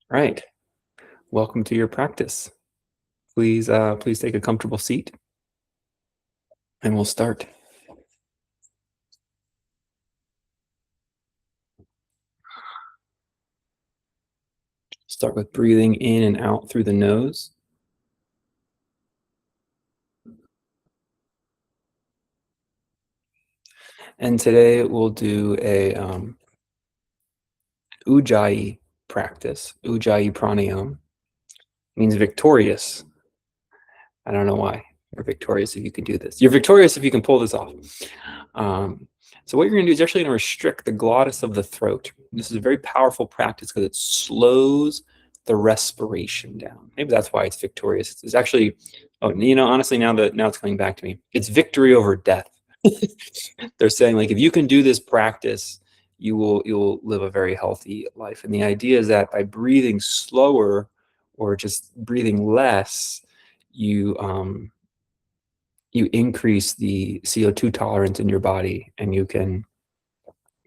Right. Welcome to your practice. Please take a comfortable seat and we'll start. Start with breathing in and out through the nose. And today we'll do a Ujjayi practice. Ujjayi pranayam means victorious. I don't know why. You're victorious if you can do this. You're victorious if you can pull this off. Um, so what you're going to do is actually going to restrict the glottis of the throat. This is a very powerful practice because it slows the respiration down. Maybe that's why it's victorious. It's actually, honestly, now it's coming back to me. It's victory over death. They're saying, like, if you can do this practice, you'll live a very healthy life. And the idea is that by breathing slower or just breathing less, you you increase the CO2 tolerance in your body, and you can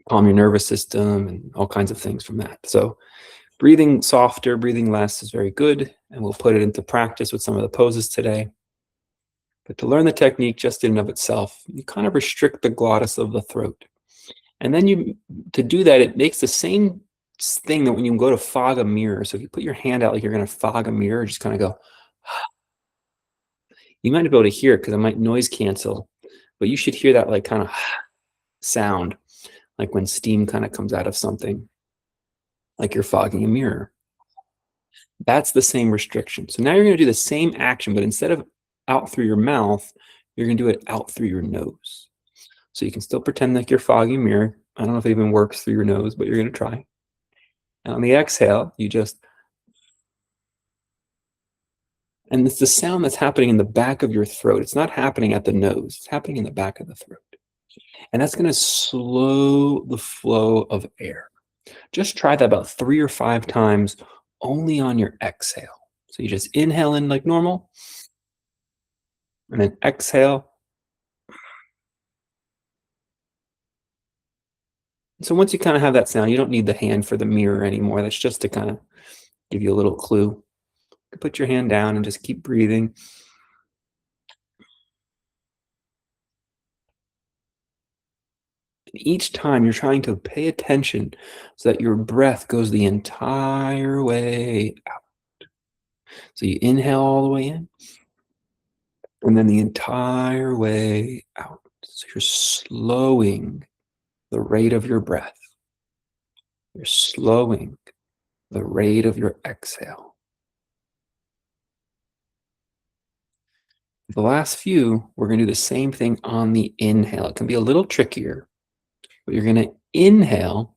calm your nervous system and all kinds of things from that. So breathing softer, breathing less is very good, and we'll put it into practice with some of the poses today. But to learn the technique just in and of itself, you kind of restrict the glottis of the throat. And then to do that, it makes the same thing that when you go to fog a mirror. So if you put your hand out like you're going to fog a mirror, just kind of go, you might not be able to hear it because it might noise cancel, but you should hear that like kind of sound, like when steam kind of comes out of something, like you're fogging a mirror. That's the same restriction. So now you're going to do the same action, but instead of out through your mouth, you're going to do it out through your nose. So you can still pretend like you're fogging a mirror. I don't know if it even works through your nose, but you're going to try. And on the exhale, and it's the sound that's happening in the back of your throat. It's not happening at the nose. It's happening in the back of the throat. And that's going to slow the flow of air. Just try that about 3 or 5 times only on your exhale. So you just inhale in like normal, and then exhale. So once you kind of have that sound, you don't need the hand for the mirror anymore. That's just to kind of give you a little clue. You put your hand down and just keep breathing. And each time you're trying to pay attention so that your breath goes the entire way out. So you inhale all the way in, and then the entire way out. So you're slowing the rate of your breath. You're slowing the rate of your exhale. The last few, we're going to do the same thing on the inhale. It can be a little trickier, but you're going to inhale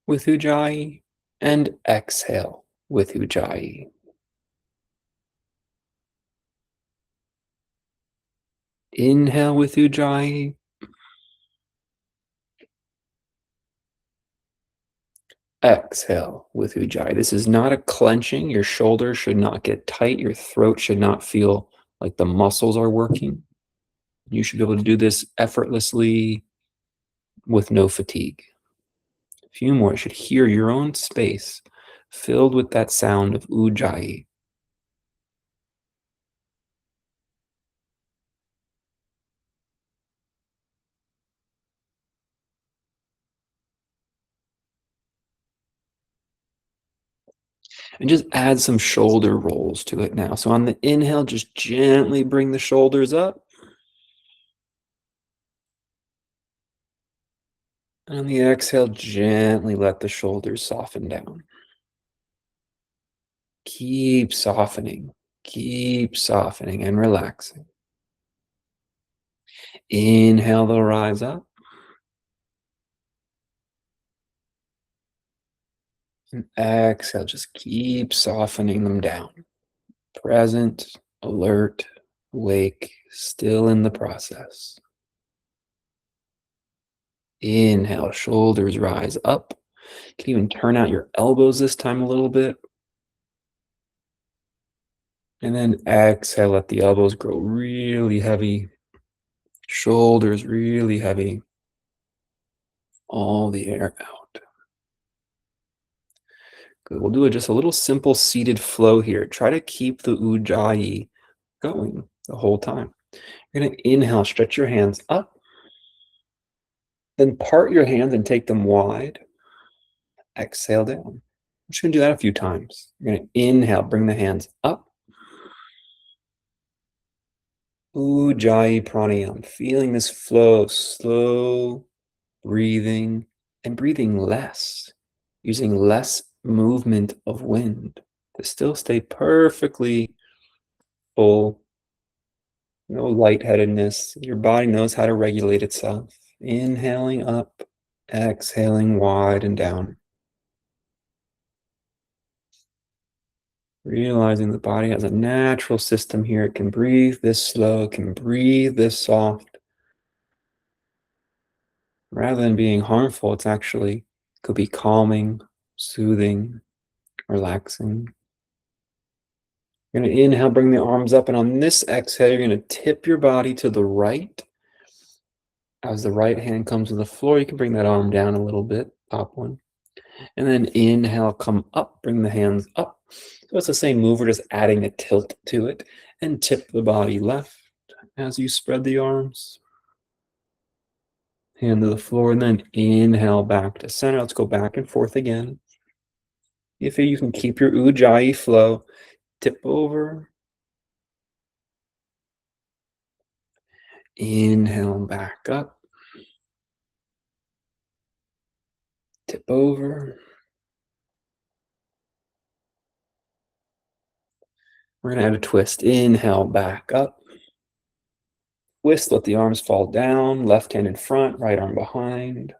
with Ujjayi and exhale with Ujjayi. Inhale with Ujjayi. Exhale with Ujjayi. This is not a clenching. Your shoulders should not get tight. Your throat should not feel like the muscles are working. You should be able to do this effortlessly with no fatigue. A few more. You should hear your own space filled with that sound of Ujjayi. And just add some shoulder rolls to it now. So on the inhale, just gently bring the shoulders up. And on the exhale, gently let the shoulders soften down. Keep softening and relaxing. Inhale, they'll rise up. And exhale, just keep softening them down. Present, alert, awake, still in the process. Inhale, shoulders rise up. You can even turn out your elbows this time a little bit. And then exhale, let the elbows grow really heavy. Shoulders really heavy. All the air out. Good. We'll do just a little simple seated flow here. Try to keep the Ujjayi going the whole time. You're going to inhale, stretch your hands up, then part your hands and take them wide. Exhale down. I'm just going to do that a few times. You're going to inhale, bring the hands up. Ujjayi pranayama, feeling this flow, slow breathing and breathing less, using less movement of wind to still stay perfectly full. No lightheadedness. Your body knows how to regulate itself. Inhaling up, exhaling wide and down. Realizing the body has a natural system here. It can breathe this slow, it can breathe this soft. Rather than being harmful, it's actually could be calming, soothing, relaxing. You're going to inhale, bring the arms up, and on this exhale, you're going to tip your body to the right. As the right hand comes to the floor, you can bring that arm down a little bit, top one. And then inhale, come up, bring the hands up. So it's the same move, we're just adding a tilt to it. And tip the body left as you spread the arms. Hand to the floor, and then inhale back to center. Let's go back and forth again. If you can keep your Ujjayi flow, tip over. Inhale back up. Tip over. We're going to add a twist. Inhale back up. Twist, let the arms fall down. Left hand in front, right arm behind.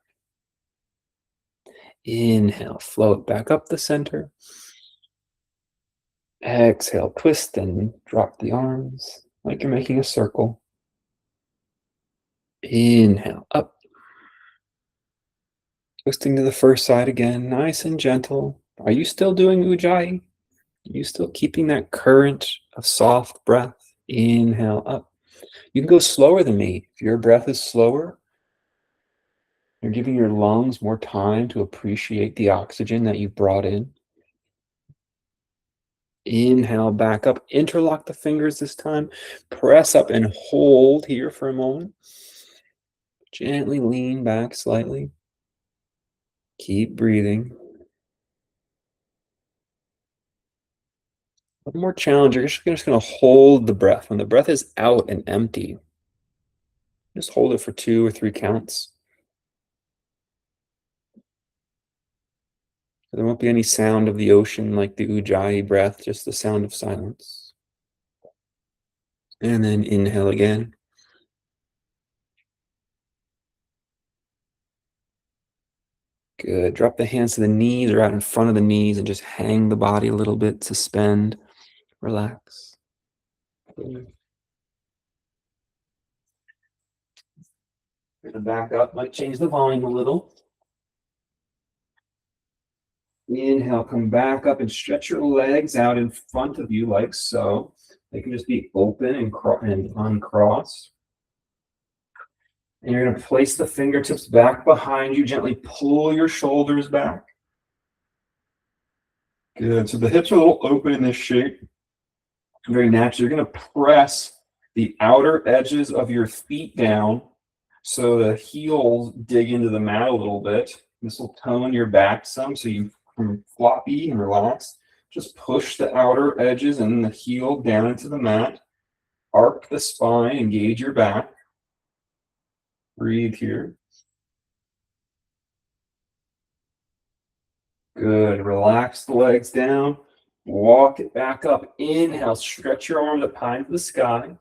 Inhale, float back up the center. Exhale, twist and drop the arms like you're making a circle. Inhale, up. Twisting to the first side again, nice and gentle. Are you still doing Ujjayi? Are you still keeping that current of soft breath? Inhale, up. You can go slower than me. If your breath is slower, you're giving your lungs more time to appreciate the oxygen that you brought in. Inhale back up. Interlock the fingers this time. Press up and hold here for a moment. Gently lean back slightly. Keep breathing. One more challenge. You're just going to hold the breath. When the breath is out and empty, just hold it for 2 or 3 counts. There won't be any sound of the ocean like the Ujjayi breath, just the sound of silence. And then inhale again. Good. Drop the hands to the knees or out in front of the knees and just hang the body a little bit, suspend, relax. Good. We're going to back up, might change the volume a little. Inhale, come back up and stretch your legs out in front of you like so. They can just be open and uncrossed. And you're going to place the fingertips back behind you. Gently pull your shoulders back. Good. So the hips are a little open in this shape. Very natural. You're going to press the outer edges of your feet down so the heels dig into the mat a little bit. This will tone your back some so you can floppy and relaxed. Just push the outer edges and the heel down into the mat. Arc the spine, engage your back. Breathe here. Good. Relax the legs down. Walk it back up. Inhale. Stretch your arms up high to the sky.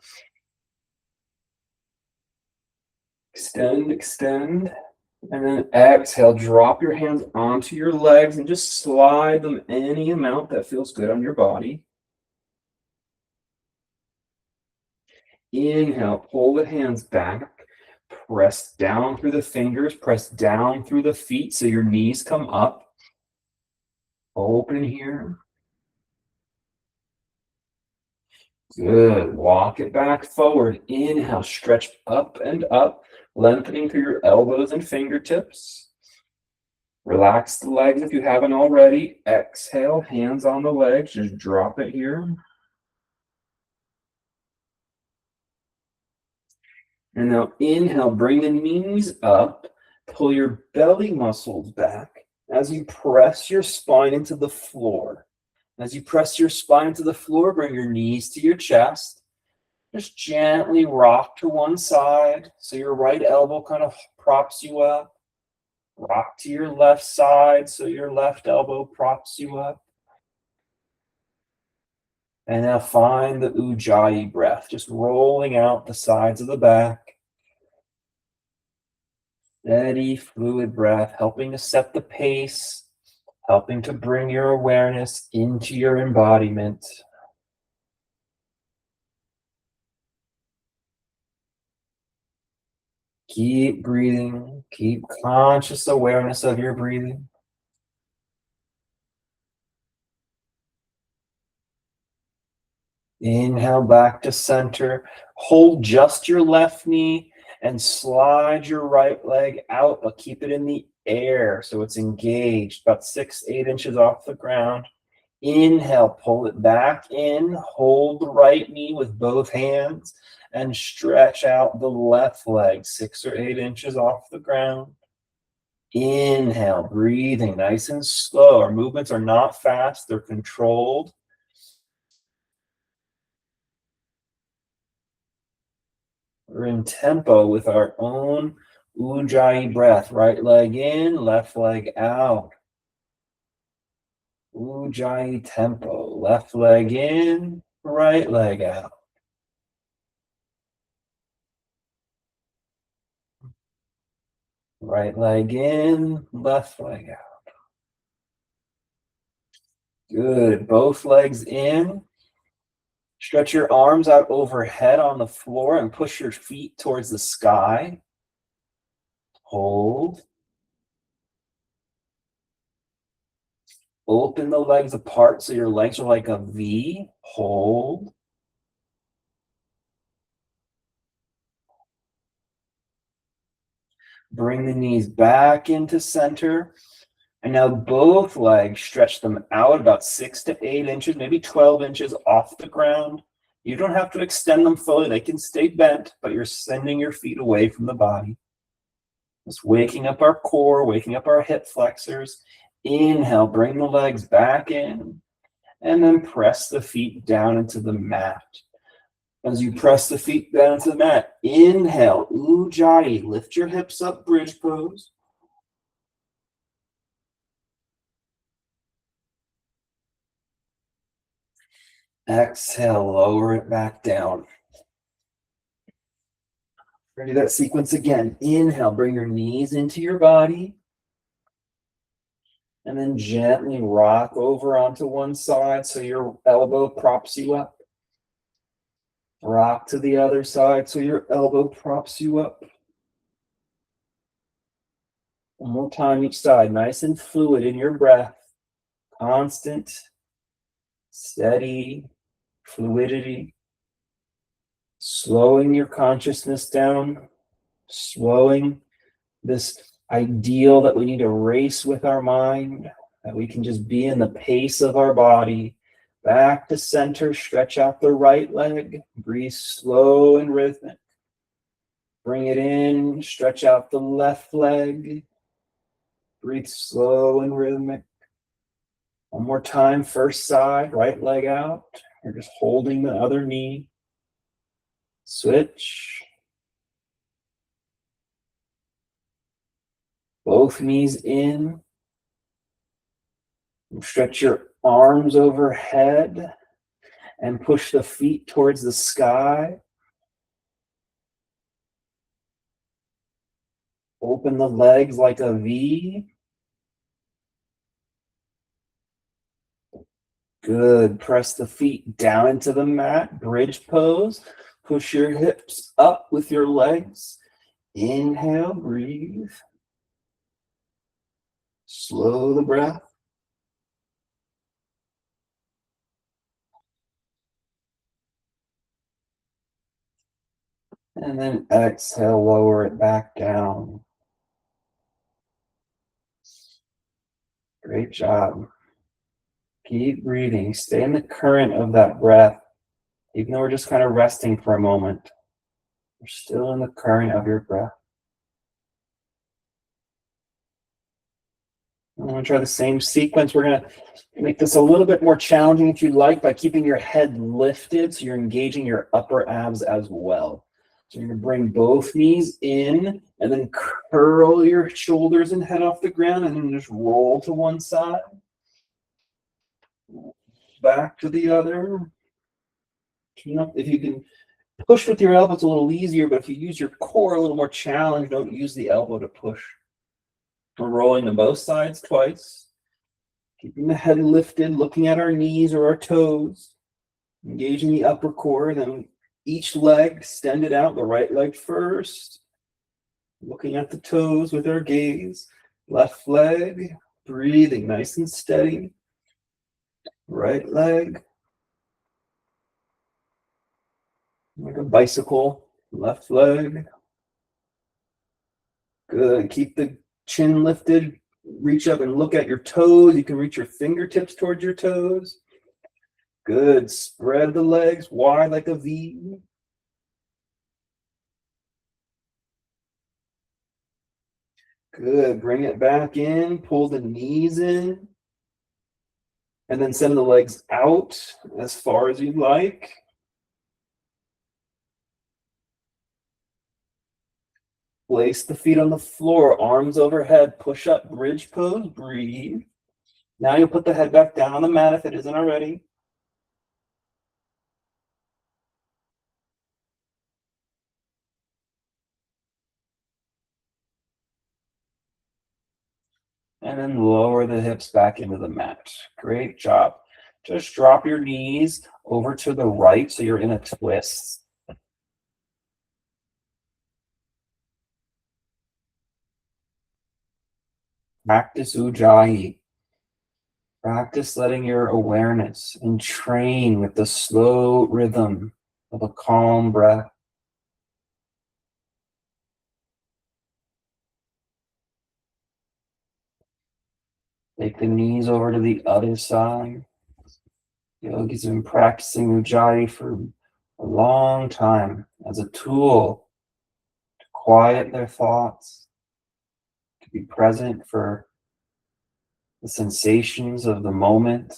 Extend, extend. And then exhale. Drop your hands onto your legs and just slide them any amount that feels good on your body. Inhale. Pull the hands back. Press down through the fingers. Press down through the feet so your knees come up. Open here. Good. Walk it back forward. Inhale. Stretch up and up, lengthening through your elbows and fingertips. Relax the legs if you haven't already. Exhale, hands on the legs. Just drop it here. And now inhale, bring the knees up. Pull your belly muscles back as you press your spine into the floor. As you press your spine to the floor, bring your knees to your chest. Just gently rock to one side so your right elbow kind of props you up. Rock to your left side so your left elbow props you up. And now find the Ujjayi breath, just rolling out the sides of the back. Steady, fluid breath, helping to set the pace, helping to bring your awareness into your embodiment. Keep breathing. Keep conscious awareness of your breathing. Inhale back to center. Hold just your left knee and slide your right leg out, but keep it in the air so it's engaged, about 6-8 inches off the ground. Inhale, pull it back in. Hold the right knee with both hands and stretch out the left leg 6 or 8 inches off the ground. Inhale, breathing nice and slow. Our movements are not fast, they're controlled. We're in tempo with our own Ujjayi breath. Right leg in, left leg out. Ujjayi tempo. Left leg in, right leg out. Right leg in, left leg out. Good. Both legs in. Stretch your arms out overhead on the floor and push your feet towards the sky. Hold. Open the legs apart so your legs are like a V. Hold. Bring the knees back into center. And now both legs, stretch them out about 6 to 8 inches, maybe 12 inches off the ground. You don't have to extend them fully. They can stay bent, but you're sending your feet away from the body. Just waking up our core, waking up our hip flexors. Inhale, bring the legs back in, and then press the feet down into the mat. As you press the feet down into the mat, inhale, Ujjayi, lift your hips up, bridge pose. Exhale, lower it back down. Ready that sequence again. Inhale, bring your knees into your body. And then gently rock over onto one side so your elbow props you up. Rock to the other side so your elbow props you up. One more time each side, nice and fluid in your breath. Constant, steady fluidity. Slowing your consciousness down. Slowing this ideal that we need to race with our mind, that we can just be in the pace of our body. Back to center, stretch out the right leg, breathe slow and rhythmic. Bring it in, stretch out the left leg, breathe slow and rhythmic. One more time, first side, right leg out. You're just holding the other knee. Switch. Both knees in. Stretch your arms overhead and push the feet towards the sky. Open the legs like a V. Good. Press the feet down into the mat. Bridge pose. Push your hips up with your legs. Inhale, breathe. Slow the breath. And then exhale, lower it back down. Great job. Keep breathing. Stay in the current of that breath. Even though we're just kind of resting for a moment, we're still in the current of your breath. I'm going to try the same sequence. We're going to make this a little bit more challenging if you'd like by keeping your head lifted so you're engaging your upper abs as well. So you're going to bring both knees in and then curl your shoulders and head off the ground and then just roll to one side. Back to the other. If you can push with your elbow, it's a little easier, but if you use your core a little more challenge, don't use the elbow to push. We're rolling to both sides twice. Keeping the head lifted, looking at our knees or our toes. Engaging the upper core, then each leg extended out, the right leg first. Looking at the toes with our gaze. Left leg, breathing nice and steady. Right leg. Like a bicycle, left leg. Good. Keep the chin lifted. Reach up and look at your toes. You can reach your fingertips towards your toes. Good. Spread the legs wide like a V. Good. Bring it back in. Pull the knees in. And then send the legs out as far as you'd like. Place the feet on the floor, arms overhead, push up, bridge pose, breathe. Now you'll put the head back down on the mat if it isn't already. And then lower the hips back into the mat. Great job. Just drop your knees over to the right so you're in a twist. Practice Ujjayi. Practice letting your awareness entrain with the slow rhythm of a calm breath. Take the knees over to the other side. Yogis have been practicing Ujjayi for a long time as a tool to quiet their thoughts, to be present for the sensations of the moment.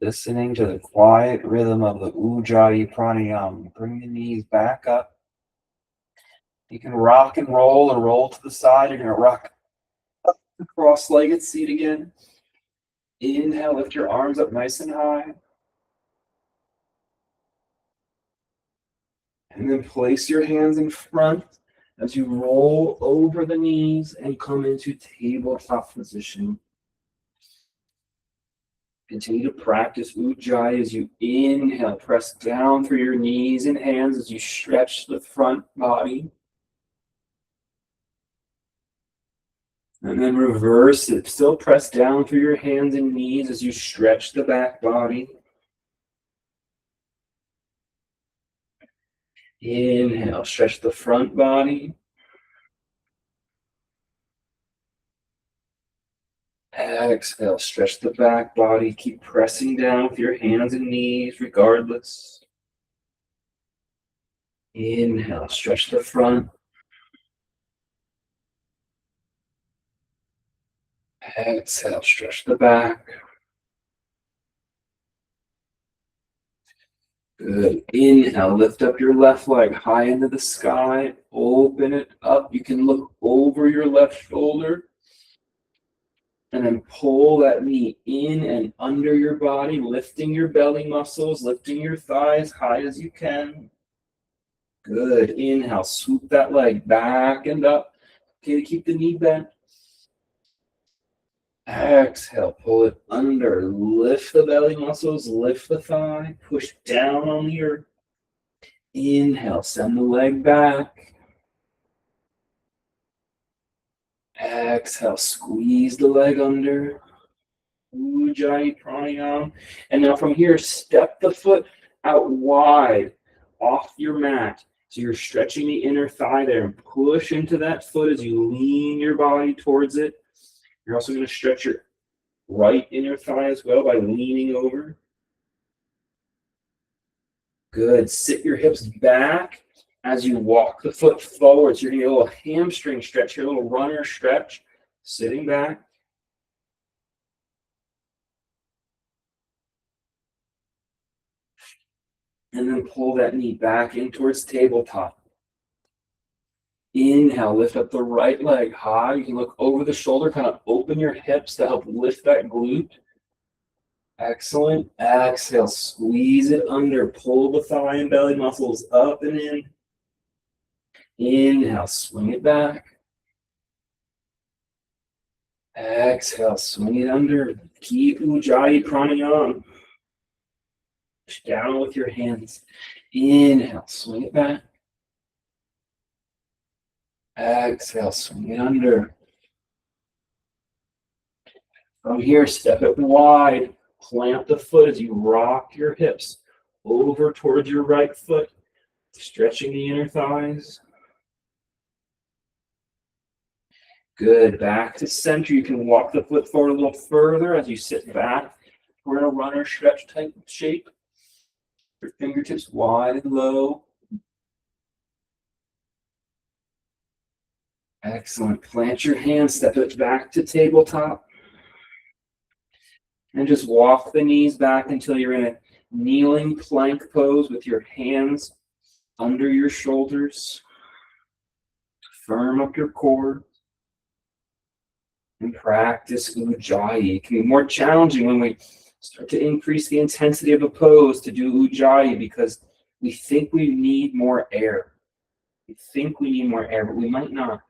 Listening to the quiet rhythm of the Ujjayi pranayama. Bring the knees back up. You can rock and roll or roll to the side. You're going to rock up the cross-legged seat again. Inhale, lift your arms up nice and high. And then place your hands in front as you roll over the knees and come into tabletop position. Continue to practice Ujjayi as you inhale. Press down through your knees and hands as you stretch the front body. And then reverse it. Still press down through your hands and knees as you stretch the back body. Inhale, stretch the front body. Exhale, stretch the back body. Keep pressing down with your hands and knees regardless. Inhale, stretch the front. Exhale, stretch the back. Good. Inhale, lift up your left leg high into the sky. Open it up. You can look over your left shoulder. And then pull that knee in and under your body, lifting your belly muscles, lifting your thighs high as you can. Good. Inhale, swoop that leg back and up. Okay, keep the knee bent. Exhale, pull it under. Lift the belly muscles, lift the thigh, push down on the earth. Inhale, send the leg back. Exhale, squeeze the leg under. Ujjayi pranayama. And now from here, step the foot out wide off your mat So you're stretching the inner thigh there and push into that foot as you lean your body towards it. You're also going to stretch your right inner thigh as well by leaning over. Good. Sit your hips back as you walk the foot forward. So you're going to get a little hamstring stretch here, a little runner stretch. Sitting back. And then pull that knee back in towards tabletop. Inhale, lift up the right leg high. You can look over the shoulder, kind of open your hips to help lift that glute. Excellent. Exhale, squeeze it under. Pull the thigh and belly muscles up and in. Inhale, swing it back. Exhale, swing it under. Keep Ujjayi Pranayama. Push down with your hands. Inhale, swing it back. Exhale, swing it under. From here, step it wide. Plant the foot as you rock your hips over towards your right foot, stretching the inner thighs. Good. Back to center. You can walk the foot forward a little further as you sit back. We're in a runner stretch type shape. Your fingertips wide and low. Excellent. Plant your hands, step it back to tabletop. And just walk the knees back until you're in a kneeling plank pose with your hands under your shoulders. Firm up your core. And practice Ujjayi. It can be more challenging when we start to increase the intensity of a pose to do Ujjayi because we think we need more air. We think we need more air, but we might not.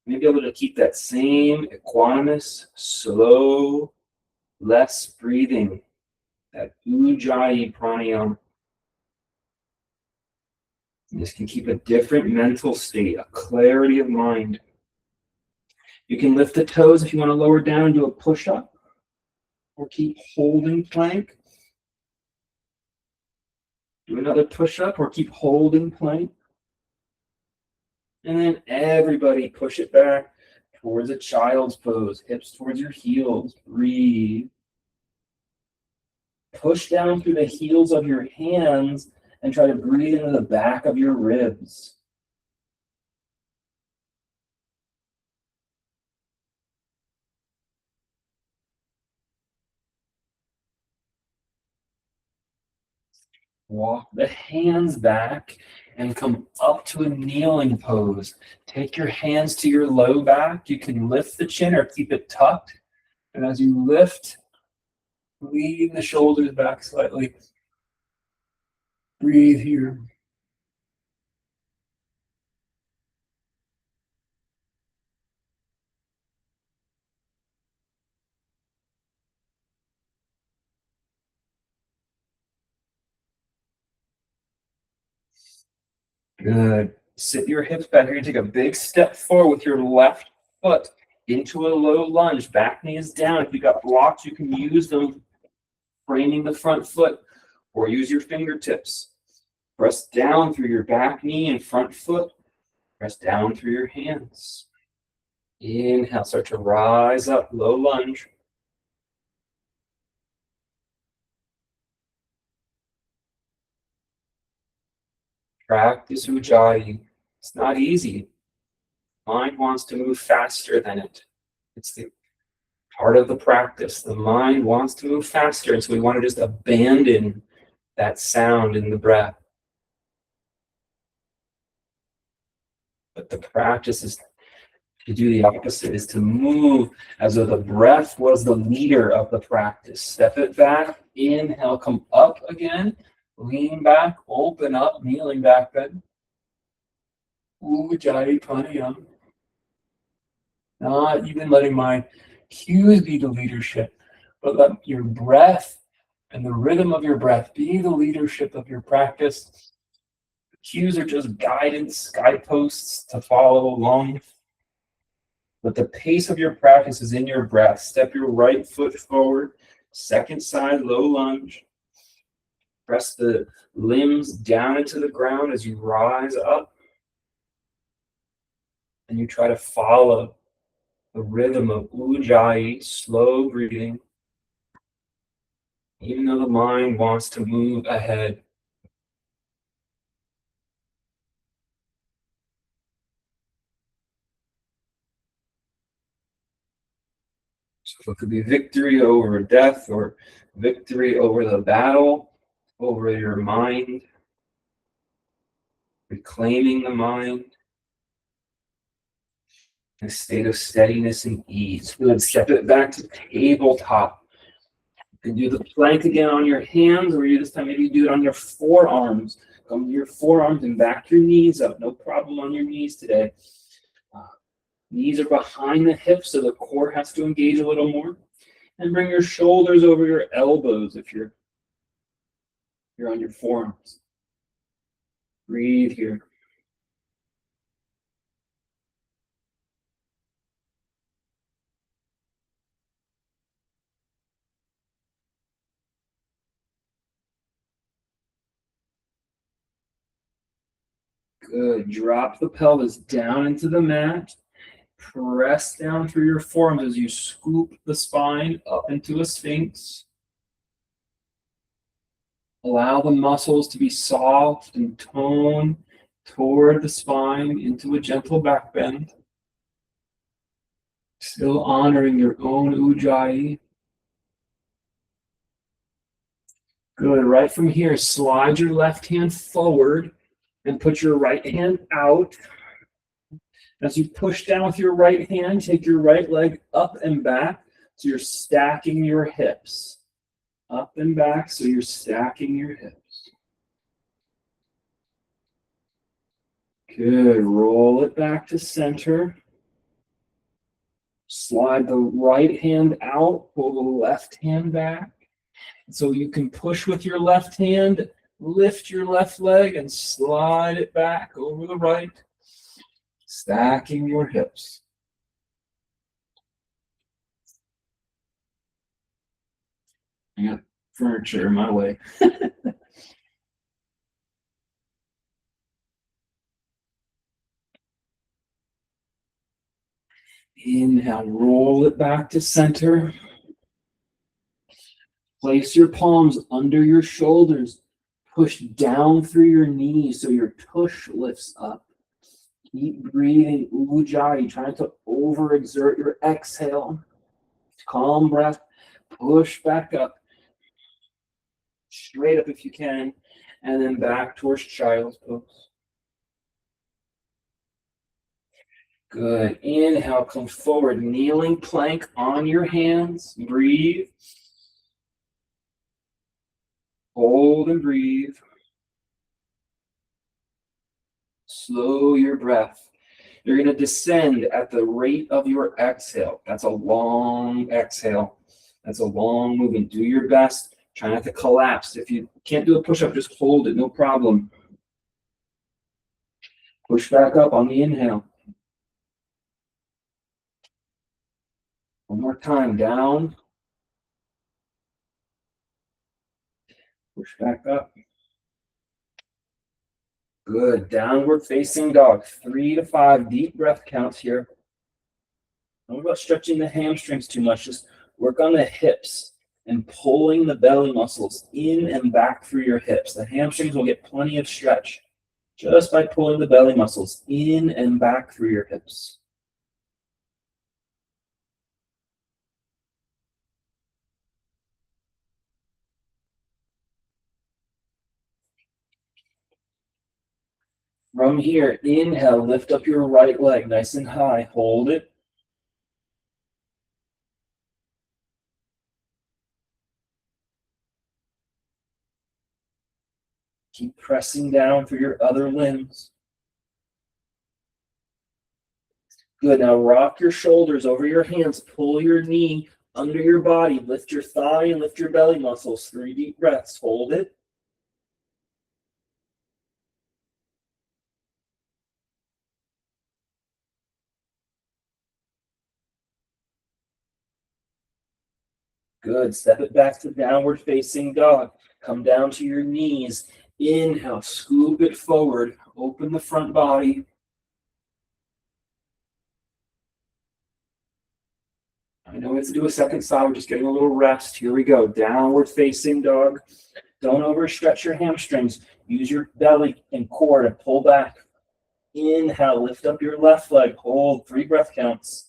We may be able to keep that same equanimous, slow, less breathing, that Ujjayi Pranayama. This can keep a different mental state, a clarity of mind. You can lift the toes if you want to lower down and do a push-up, or keep holding plank. Do another push-up, or keep holding plank. And then everybody push it back towards a child's pose, hips towards your heels. Breathe. Push down through the heels of your hands and try to breathe into the back of your ribs. Walk the hands back and come up to a kneeling pose. Take your hands to your low back. You can lift the chin or keep it tucked. And as you lift, lean the shoulders back slightly. Breathe here. Good. Sit your hips back. You're going to take a big step forward with your left foot into a low lunge. Back knee is down. If you got blocks, you can use them, framing the front foot, or use your fingertips. Press down through your back knee and front foot. Press down through your hands. Inhale, start to rise up, low lunge. Practice Ujjayi. It's not easy. Mind wants to move faster than it. It's the part of the practice. The mind wants to move faster, and so we want to just abandon that sound in the breath. But the practice is to do the opposite, is to move as though the breath was the leader of the practice. Step it back, inhale, come up again, lean back, open up, kneeling back bend. Ujjayi Pranayama. Not even letting my cues be the leadership, but let your breath and the rhythm of your breath be the leadership of your practice. The cues are just guidance, guideposts to follow along. But the pace of your practice is in your breath. Step your right foot forward, second side low lunge. Press the limbs down into the ground as you rise up. And you try to follow the rhythm of Ujjayi, slow breathing, even though the mind wants to move ahead. So it could be victory over death or victory over the battle, over your mind, reclaiming the mind, a state of steadiness and ease. Good. Step it back to tabletop. You can do the plank again on your hands, or you this time maybe do it on your forearms. Come to your forearms and back your knees up. No problem on your knees today. Knees are behind the hips, so the core has to engage a little more. And bring your shoulders over your elbows if you're on your forearms. Breathe here. Good. Drop the pelvis down into the mat. Press down through your forearms as you scoop the spine up into a sphinx. Allow the muscles to be soft and toned toward the spine into a gentle back bend. Still honoring your own Ujjayi. Good. Right from here, slide your left hand forward and put your right hand out. As you push down with your right hand, take your right leg up and back, so you're stacking your hips. Up and back, so you're stacking your hips. Good. Roll it back to center. Slide the right hand out, pull the left hand back. So you can push with your left hand, lift your left leg, and slide it back over the right, stacking your hips. I got furniture in my way. Inhale, roll it back to center. Place your palms under your shoulders. Push down through your knees so your tush lifts up. Keep breathing Ujjayi, trying to overexert your exhale. Calm breath. Push back up. Straight up if you can. And then back towards child's pose. Good. Inhale, come forward. Kneeling plank on your hands. Breathe. Hold and breathe. Slow your breath. You're going to descend at the rate of your exhale. That's a long exhale. That's a long movement. Do your best. Try not to collapse. If you can't do a push-up, just hold it. No problem. Push back up on the inhale. One more time. Down. Push back up. Good. Downward facing dog. 3 to 5 deep breath counts here. Don't worry about stretching the hamstrings too much. Just work on the hips and pulling the belly muscles in and back through your hips. The hamstrings will get plenty of stretch just by pulling the belly muscles in and back through your hips. From here, inhale, lift up your right leg nice and high. Hold it. Keep pressing down through your other limbs. Good. Now rock your shoulders over your hands. Pull your knee under your body. Lift your thigh and lift your belly muscles. 3 deep breaths. Hold it. Good. Step it back to downward facing dog. Come down to your knees. Inhale, scoop it forward. Open the front body. I know we have to do a second side. We're just getting a little rest. Here we go. Downward facing dog. Don't overstretch your hamstrings. Use your belly and core to pull back. Inhale, lift up your left leg. Hold 3 breath counts.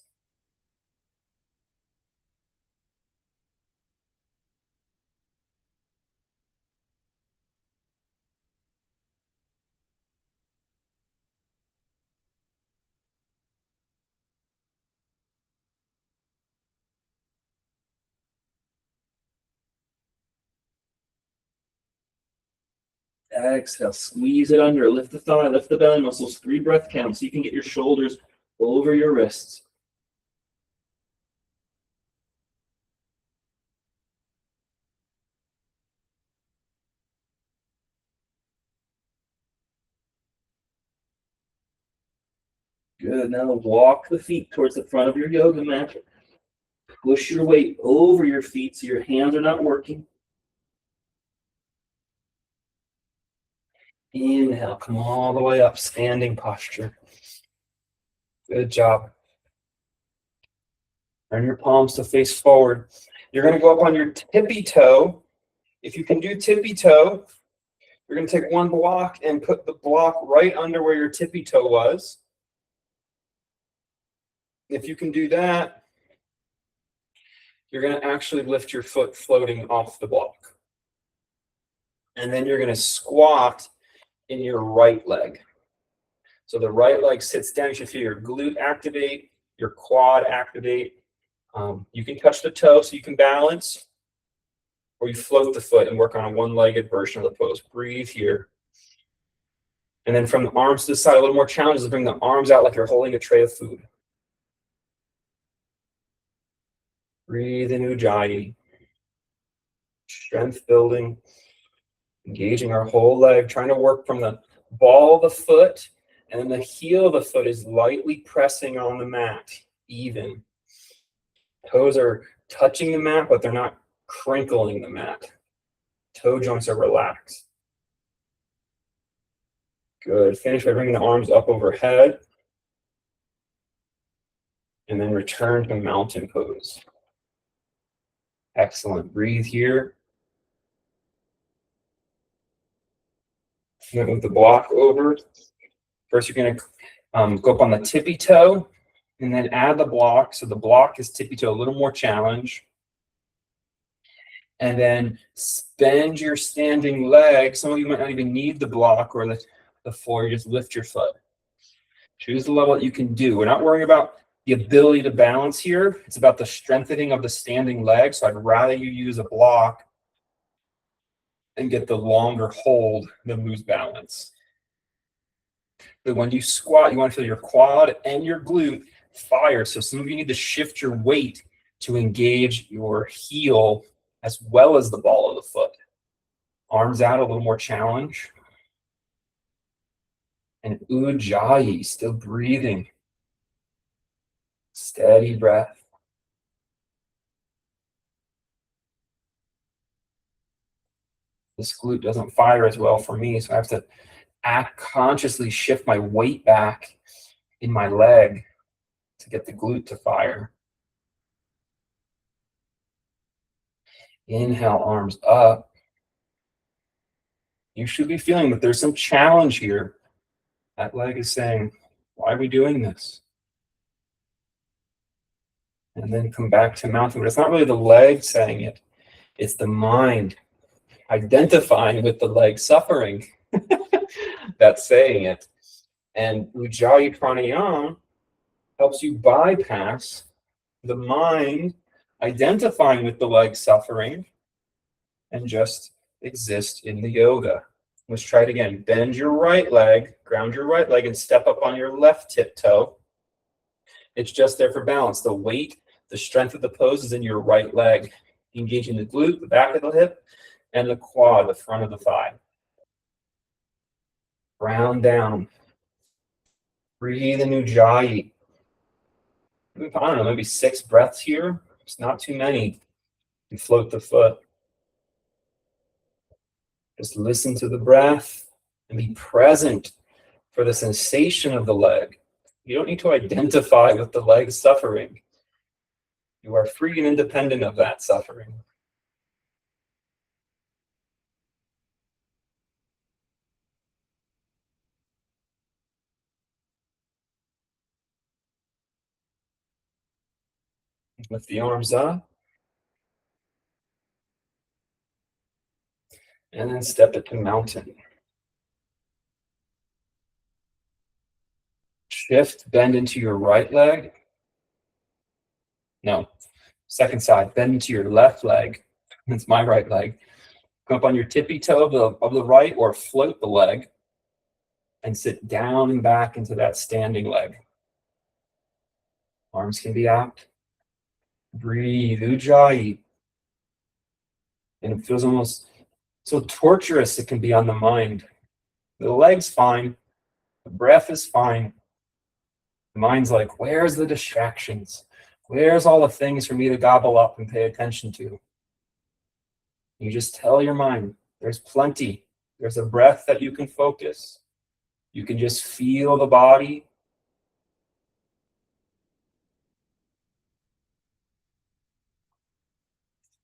Exhale, squeeze it under. Lift the thigh, lift the belly muscles. 3 breath counts so you can get your shoulders over your wrists. Good. Now walk the feet towards the front of your yoga mat. Push your weight over your feet so your hands are not working. Inhale, come all the way up, standing posture. Good job. Turn your palms to face forward. You're going to go up on your tippy toe. If you can do tippy toe, you're going to take one block and put the block right under where your tippy toe was. If you can do that, you're going to actually lift your foot floating off the block. And then you're going to squat in your right leg. So the right leg sits down. You should feel your glute activate, your quad activate. You can touch the toe so you can balance, or you float the foot and work on a one-legged version of the pose. Breathe here. And then from the arms to the side, a little more challenge is bring the arms out like you're holding a tray of food. Breathe in Ujjayi. Strength building. Engaging our whole leg, trying to work from the ball of the foot, and then the heel of the foot is lightly pressing on the mat, even. Toes are touching the mat, but they're not crinkling the mat. Toe joints are relaxed. Good. Finish by bringing the arms up overhead. And then return to mountain pose. Excellent. Breathe here. And then move the block over. First, you're going to go up on the tippy toe and then add the block. So the block is tippy toe, a little more challenge. And then bend your standing leg. Some of you might not even need the block or the floor. You just lift your foot. Choose the level that you can do. We're not worrying about the ability to balance here. It's about the strengthening of the standing leg. So I'd rather you use a block and get the longer hold than lose balance. But when you squat, you want to feel your quad and your glute fire. So some of you need to shift your weight to engage your heel as well as the ball of the foot. Arms out, a little more challenge. And Ujjayi, still breathing. Steady breath. This glute doesn't fire as well for me, so I have to consciously shift my weight back in my leg to get the glute to fire. Inhale, arms up. You should be feeling that there's some challenge here. That leg is saying, why are we doing this? And then come back to mountain. But it's not really the leg saying it. It's the mind identifying with the leg suffering that's saying it. And Ujjayi Pranayama helps you bypass the mind identifying with the leg suffering and just exist in the yoga. Let's try it again. Bend your right leg, ground your right leg, and step up on your left tip toe. It's just there for balance. The weight, the strength of the pose is in your right leg, engaging the glute, the back of the hip, and the quad, the front of the thigh. Ground down. Breathe in Ujjayi. I don't know, maybe 6 breaths here. It's not too many. and float the foot. Just listen to the breath and be present for the sensation of the leg. You don't need to identify with the leg suffering. You are free and independent of that suffering. Lift the arms up. And then step it to mountain. Shift, bend into your right leg. No, second side, bend into your left leg. That's my right leg. Go up on your tippy toe of the right, or float the leg and sit down and back into that standing leg. Arms can be out. Breathe, Ujjayi. And it feels almost so torturous it can be on the mind. The leg's fine. The breath is fine. The mind's like, where's the distractions? Where's all the things for me to gobble up and pay attention to? You just tell your mind, there's plenty. There's a breath that you can focus. You can just feel the body.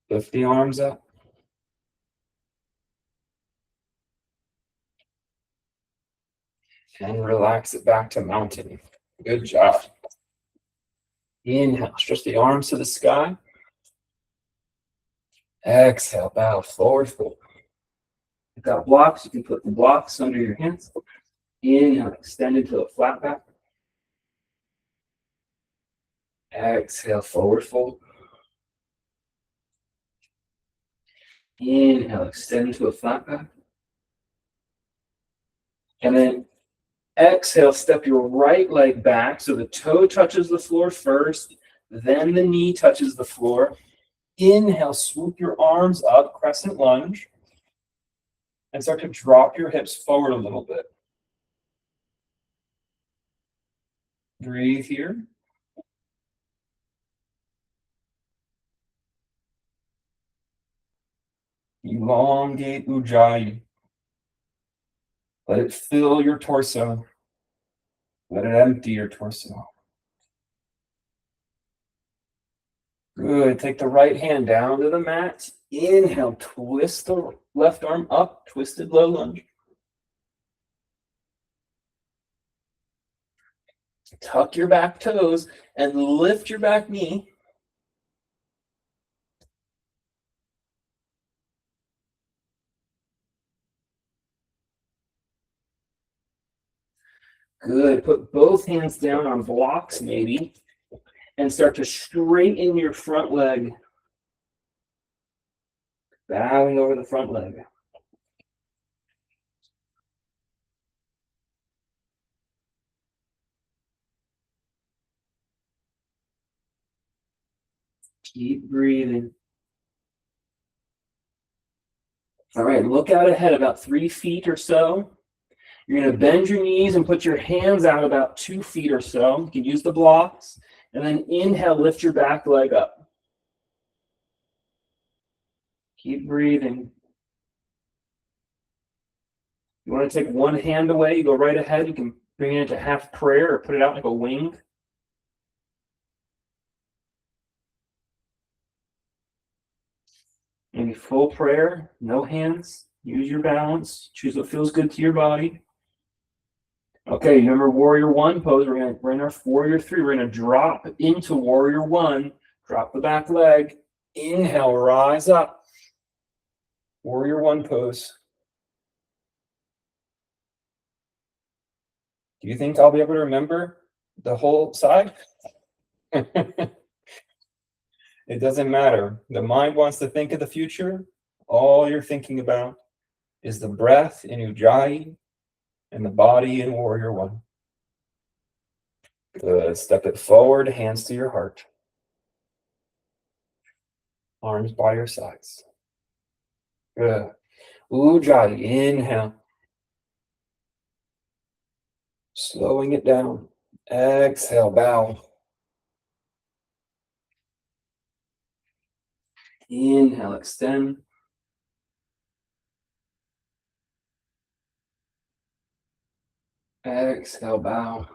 Lift the arms up. And relax it back to mountain. Good job. Inhale, stretch the arms to the sky. Exhale, bow forward fold. If you've got blocks, you can put the blocks under your hands. Inhale, extend into a flat back. Exhale, forward fold. Inhale, extend into a flat back. And then exhale, step your right leg back so the toe touches the floor first, then the knee touches the floor. Inhale, swoop your arms up, crescent lunge, and start to drop your hips forward a little bit. Breathe here. Elongate Ujjayi. Let it fill your torso. Let it empty your torso. Good. Take the right hand down to the mat. Inhale, twist the left arm up, twisted low lunge. Tuck your back toes and lift your back knee. Good. Put both hands down on blocks maybe and start to straighten your front leg. Bowing over the front leg. Keep breathing. All right, look out ahead about 3 feet or so. You're going to bend your knees and put your hands out about 2 feet or so. You can use the blocks. And then inhale, lift your back leg up. Keep breathing. You want to take one hand away, you go right ahead. You can bring it into half prayer or put it out like a wing. Maybe full prayer, no hands. Use your balance. Choose what feels good to your body. Okay, remember Warrior One pose. We're in our Warrior Three. We're going to drop into Warrior One. Drop the back leg. Inhale, rise up. Warrior One pose. Do you think I'll be able to remember the whole side? It doesn't matter. The mind wants to think of the future. All you're thinking about is the breath in Ujjayi and the body in Warrior One. Good. Step it forward, hands to your heart. Arms by your sides. Good. Ujjayi, inhale. Slowing it down. Exhale, bow. Inhale, extend. Exhale, bow.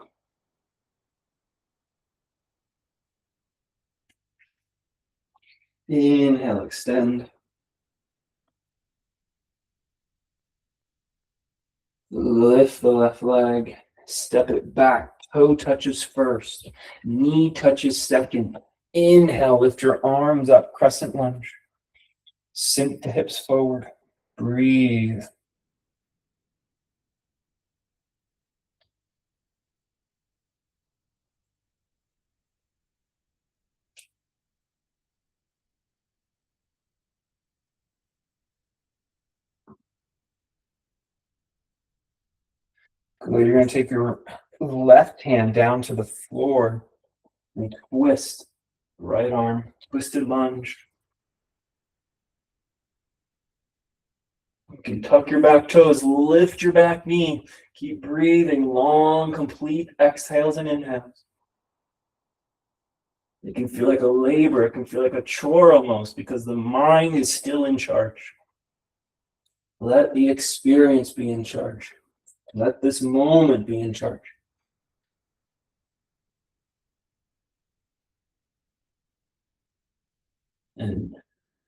Inhale, extend. Lift the left leg. Step it back. Toe touches first. Knee touches second. Inhale, lift your arms up. Crescent lunge. Sink the hips forward. Breathe. Good. You're going to take your left hand down to the floor and twist. Right arm. Twisted lunge. You can tuck your back toes. Lift your back knee. Keep breathing. Long, complete exhales and inhales. It can feel like a labor. It can feel like a chore almost because the mind is still in charge. Let the experience be in charge. Let this moment be in charge. And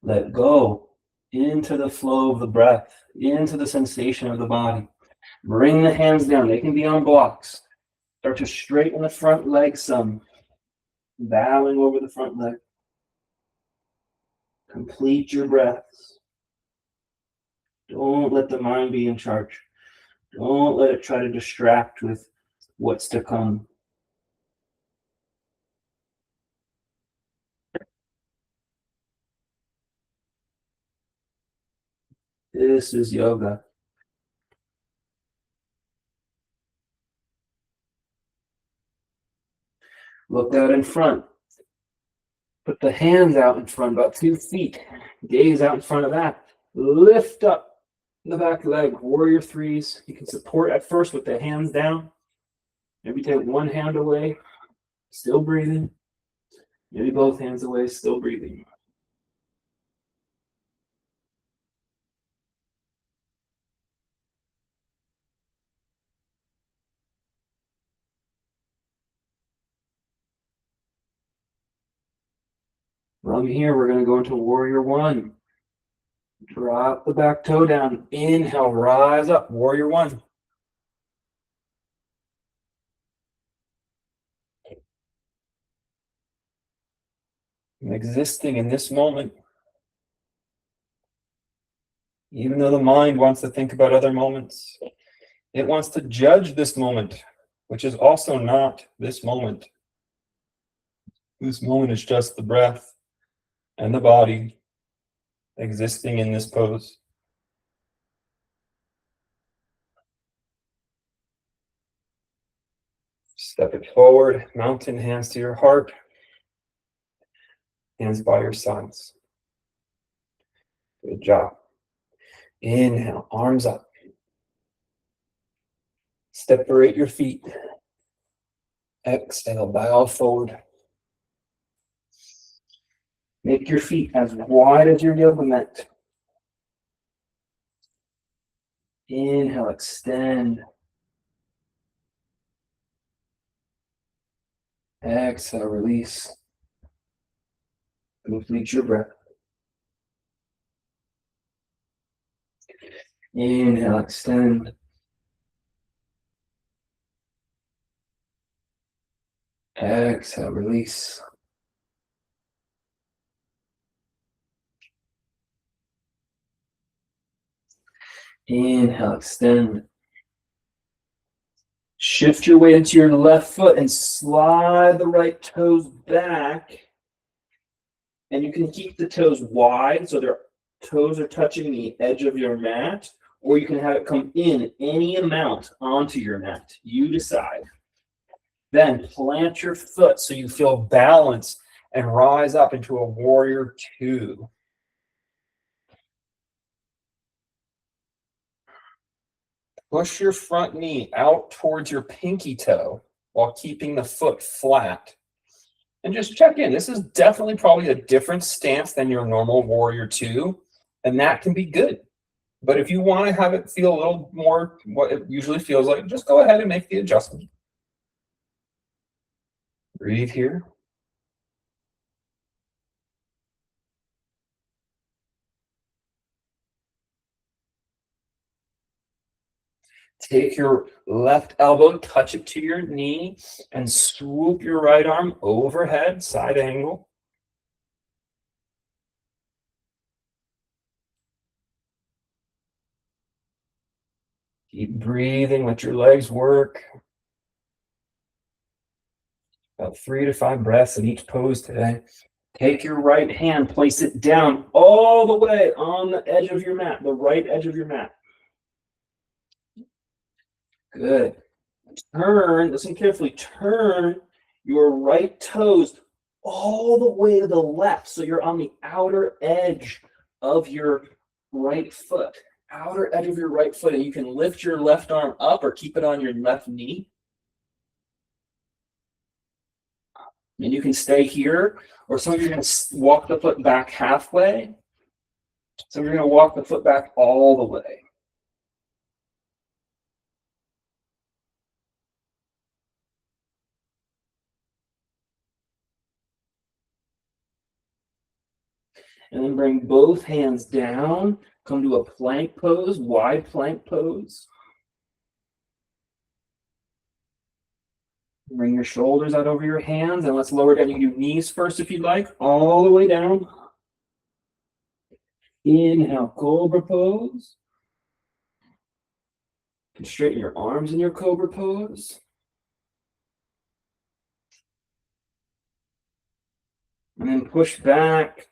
let go into the flow of the breath, into the sensation of the body. Bring the hands down. They can be on blocks. Start to straighten the front leg some. Bowing over the front leg. Complete your breaths. Don't let the mind be in charge. Don't let it try to distract with what's to come. This is yoga. Look out in front. Put the hands out in front, about 2 feet. Gaze out in front of that. Lift up the back leg, warrior threes. You can support at first with the hands down. Maybe take one hand away, still breathing. Maybe both hands away, still breathing. From here, we're going to go into warrior one. Drop the back toe down. Inhale, rise up, warrior one. I'm existing in this moment. Even though the mind wants to think about other moments, it wants to judge this moment, which is also not this moment. This moment is just the breath and the body existing in this pose. Step it forward, mountain, hands to your heart, hands by your sides. Good job. Inhale, arms up. Separate your feet. Exhale, bow forward. Make your feet as wide as your yoga mat. Inhale, extend. Exhale, release. Complete your breath. Inhale, extend. Exhale, release. Inhale, extend. Shift your weight into your left foot and slide the right toes back. And you can keep the toes wide so their toes are touching the edge of your mat, or you can have it come in any amount onto your mat. You decide. Then plant your foot so you feel balanced and rise up into a warrior two. Push your front knee out towards your pinky toe while keeping the foot flat. And just check in. This is definitely probably a different stance than your normal warrior two, and that can be good. But if you want to have it feel a little more what it usually feels like, just go ahead and make the adjustment. Breathe here. Take your left elbow, touch it to your knee, and swoop your right arm overhead, side angle. Keep breathing, let your legs work. About 3 to 5 breaths in each pose today. Take your right hand, place it down all the way on the edge of your mat, the right edge of your mat. Good. Turn, listen carefully, turn your right toes all the way to the left. So you're on the outer edge of your right foot, outer edge of your right foot. And you can lift your left arm up or keep it on your left knee. And you can stay here, or some of you are going to walk the foot back halfway. Some of you are going to walk the foot back all the way. And then bring both hands down. Come to a plank pose, wide plank pose. Bring your shoulders out over your hands, and let's lower down. You can do knees first if you'd like, all the way down. Inhale, cobra pose. And straighten your arms in your cobra pose. And then push back.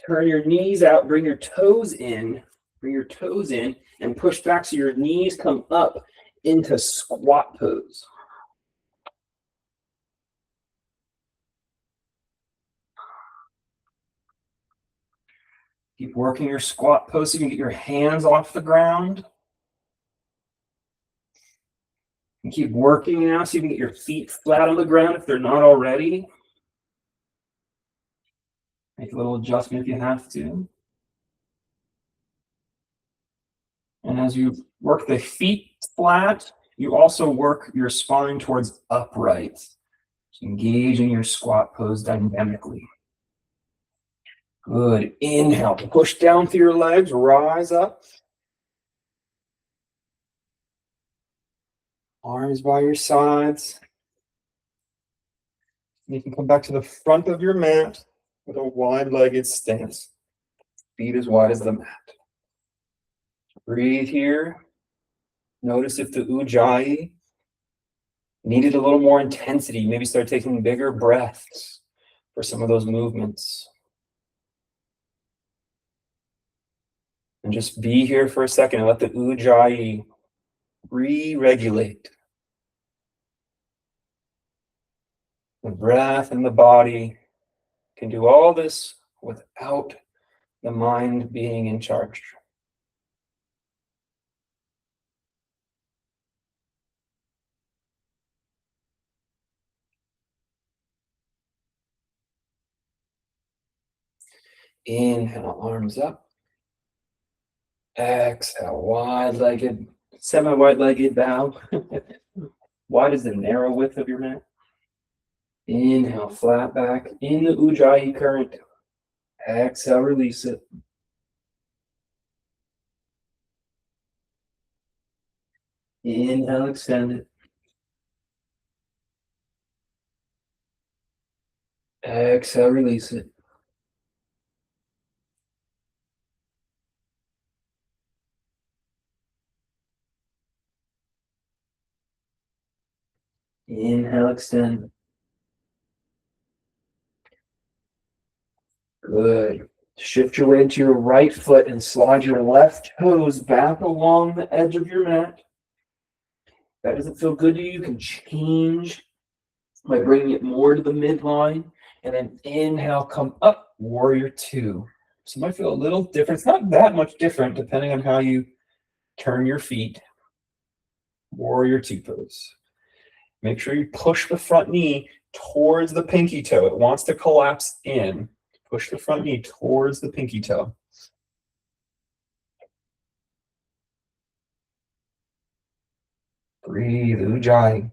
Turn your knees out, bring your toes in. Bring your toes in and push back so your knees come up into squat pose. Keep working your squat pose so you can get your hands off the ground. And keep working now so you can get your feet flat on the ground if they're not already. Make a little adjustment if you have to. And as you work the feet flat, you also work your spine towards upright. Engage in your squat pose dynamically. Good. Inhale. Push down through your legs. Rise up. Arms by your sides. You can come back to the front of your mat with a wide-legged stance. Feet as wide as the mat. Breathe here. Notice if the Ujjayi needed a little more intensity. Maybe start taking bigger breaths for some of those movements. And just be here for a second and let the Ujjayi re-regulate. The breath and the body can do all this without the mind being in charge. Inhale, arms up. Exhale, wide-legged, semi-wide-legged bow. Wide is the narrow width of your mat. Inhale, flat back in the Ujjayi current. Exhale, release it. Inhale, extend it. Exhale, release it. Inhale, extend. Good. Shift your weight to your right foot and slide your left toes back along the edge of your mat. If that doesn't feel good to you, you can change by bringing it more to the midline. And then inhale, come up, warrior two. So it might feel a little different. It's not that much different depending on how you turn your feet. Warrior two pose. Make sure you push the front knee towards the pinky toe. It wants to collapse in. Push the front knee towards the pinky toe. Breathe, Ujjayi.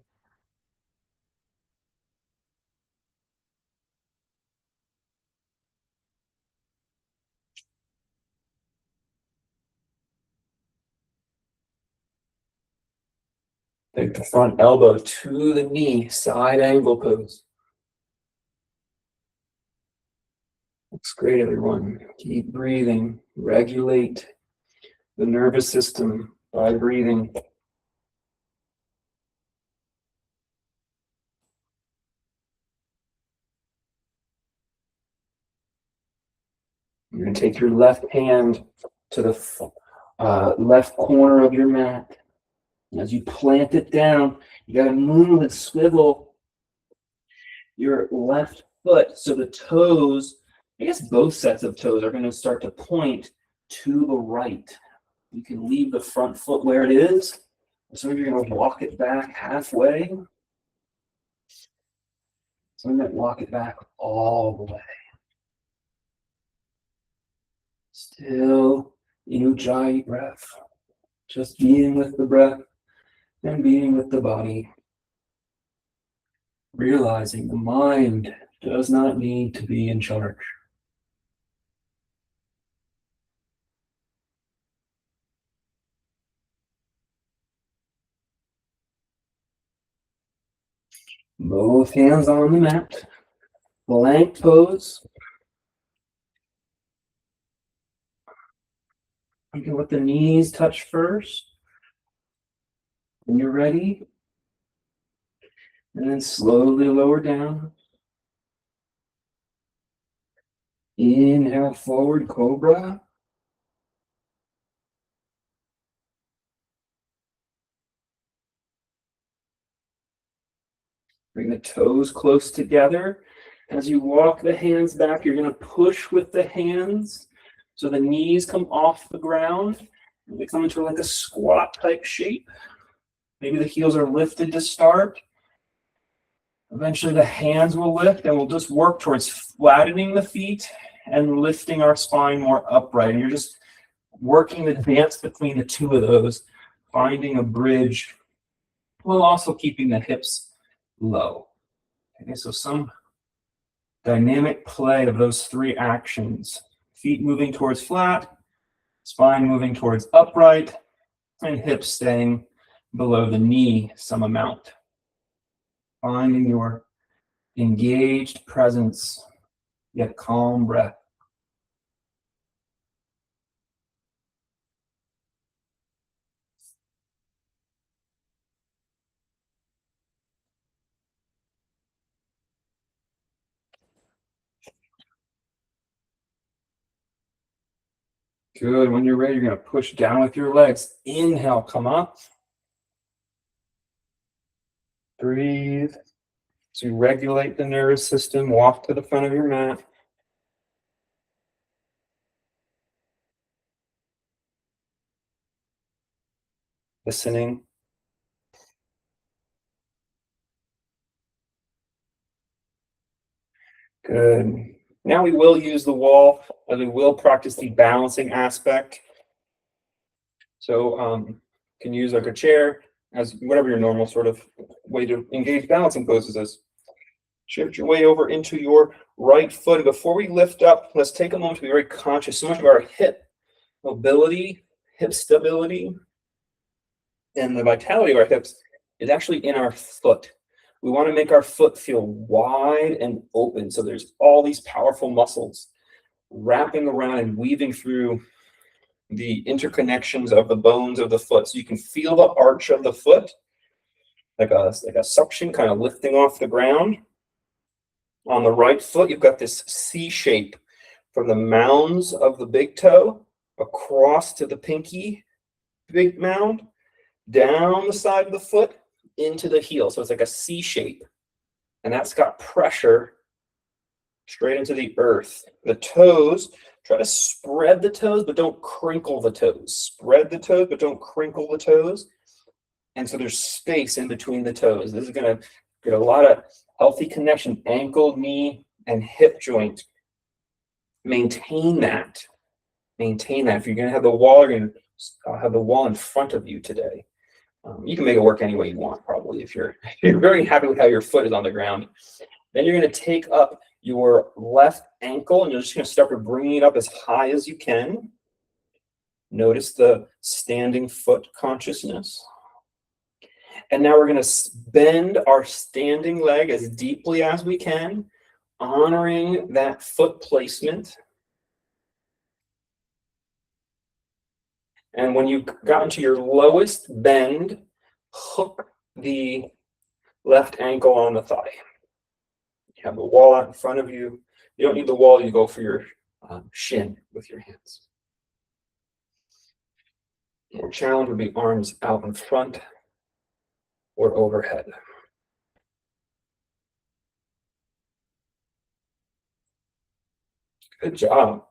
Take the front elbow to the knee, side angle pose. Looks great, everyone. Keep breathing. Regulate the nervous system by breathing. You're going to take your left hand to the left corner of your mat. And as you plant it down, you got to move and swivel your left foot so the toes, I guess both sets of toes, are going to start to point to the right. You can leave the front foot where it is. So you're going to walk it back halfway. So I'm going to walk it back all the way. Still in Ujjayi breath. Just being with the breath and being with the body. Realizing the mind does not need to be in charge. Both hands on the mat. Plank pose. You can let the knees touch first. When you're ready. And then slowly lower down. Inhale, forward cobra. Bring the toes close together. As you walk the hands back, you're going to push with the hands so the knees come off the ground. And they come into like a squat type shape. Maybe the heels are lifted to start. Eventually the hands will lift and we'll just work towards flattening the feet and lifting our spine more upright. And you're just working the dance between the two of those, finding a bridge while also keeping the hips low. Okay, so some dynamic play of those three actions. Feet moving towards flat, spine moving towards upright, and hips staying below the knee some amount. Finding your engaged presence, yet calm breath. Good. When you're ready, you're going to push down with your legs. Inhale, come up. Breathe. So you regulate the nervous system. Walk to the front of your mat. Listening. Good. Now we will use the wall, and we will practice the balancing aspect. So you can use like a chair as whatever your normal sort of way to engage balancing poses is. Shift your way over into your right foot. Before we lift up, let's take a moment to be very conscious. So much of our hip mobility, hip stability, and the vitality of our hips is actually in our foot. We want to make our foot feel wide and open. So there's all these powerful muscles wrapping around and weaving through the interconnections of the bones of the foot. So you can feel the arch of the foot, like a suction kind of lifting off the ground. On the right foot, you've got this C shape from the mounds of the big toe across to the pinky big mound, down the side of the foot into the heel. So it's like a C shape. And that's got pressure straight into the earth. The toes, try to spread the toes, but don't crinkle the toes. Spread the toes, but don't crinkle the toes. And so there's space in between the toes. This is going to get a lot of Healthy connection, ankle, knee, and hip joint. Maintain that. Maintain that. If you're going to have the wall, you're going to have the wall in front of you today. You can make it work any way you want, probably, if you're very happy with how your foot is on the ground. Then you're going to take up your left ankle, and you're just going to start bringing it up as high as you can. Notice the standing foot consciousness. And now we're going to bend our standing leg as deeply as we can, honoring that foot placement. And when you've gotten to your lowest bend, hook the left ankle on the thigh. You have the wall out in front of you. You don't need the wall, you go for your shin with your hands. More challenge would be arms out in front or overhead. Good job.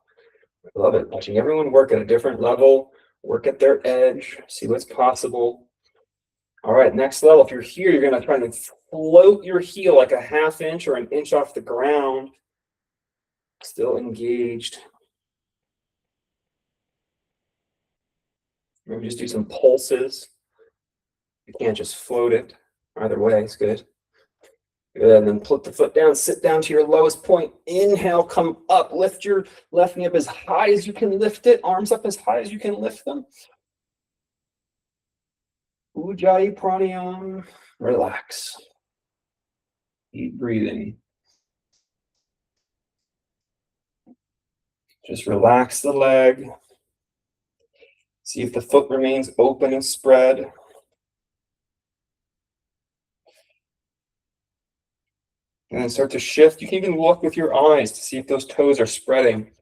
I love it. Watching everyone work at a different level, work at their edge, see what's possible. All right, next level. If you're here, you're going to try to float your heel like a ½ inch or an inch off the ground. Still engaged. Maybe just do some pulses. You can't just float it. Either way, it's good. Good, and then put the foot down, sit down to your lowest point. Inhale, come up, lift your left knee up as high as you can lift it, arms up as high as you can lift them. Ujjayi pranayama, relax. Deep breathing. Just relax the leg. See if the foot remains open and spread. And then start to shift. You can even look with your eyes to see if those toes are spreading.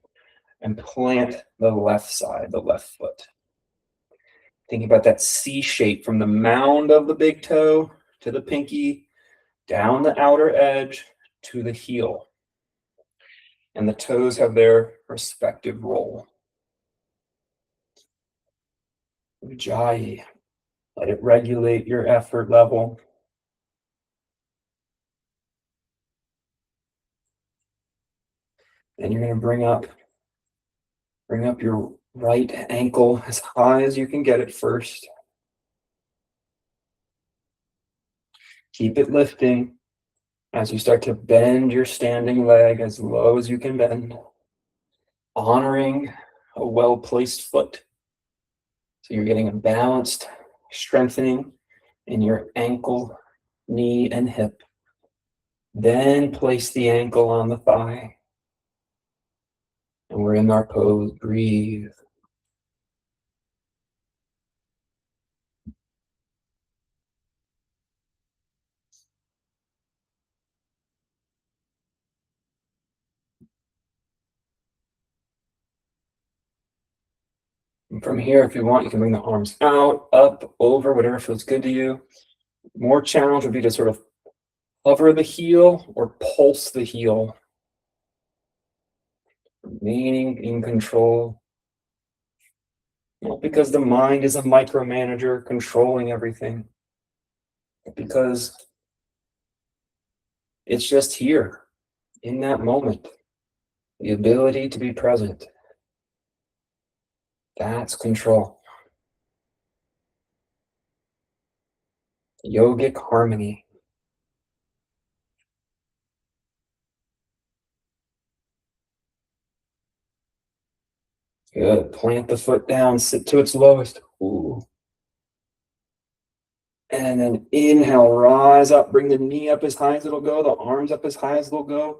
And plant the left side, the left foot. Think about that C shape from the mound of the big toe to the pinky, down the outer edge to the heel. And the toes have their respective role. Ujjayi. Let it regulate your effort level. Then you're going to bring up your right ankle as high as you can get it first. Keep it lifting as you start to bend your standing leg as low as you can bend, honoring a well-placed foot. So you're getting a balanced strengthening in your ankle, knee, and hip. Then place the ankle on the thigh. And we're in our pose. Breathe. And from here, if you want, you can bring the arms out, up, over, whatever feels good to you. More challenge would be to sort of hover the heel or pulse the heel. Remaining in control. Not because the mind is a micromanager controlling everything, but because it's just here in that moment. The ability to be present. That's control. Yogic harmony. Good. Plant the foot down, sit to its lowest. Ooh. And then inhale, rise up, bring the knee up as high as it'll go, the arms up as high as they'll go.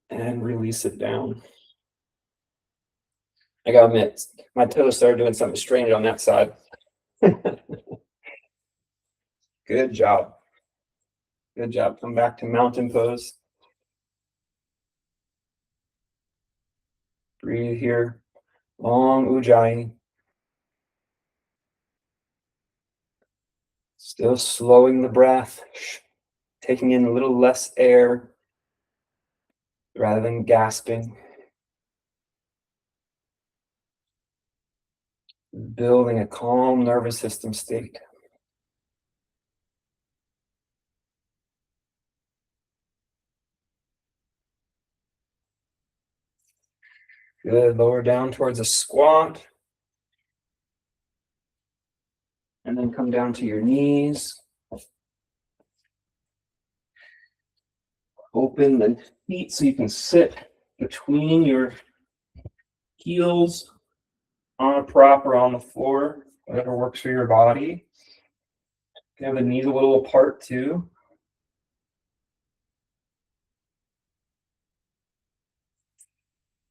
And release it down. I gotta admit, my toes started doing something strange on that side. Good job. Good job. Come back to mountain pose. Breathe here. Long Ujjayi. Still slowing the breath, taking in a little less air rather than gasping. Building a calm nervous system state. Good. Lower down towards a squat. And then come down to your knees. Open the feet so you can sit between your heels on a prop or on the floor, whatever works for your body. You can have the knees a little apart too.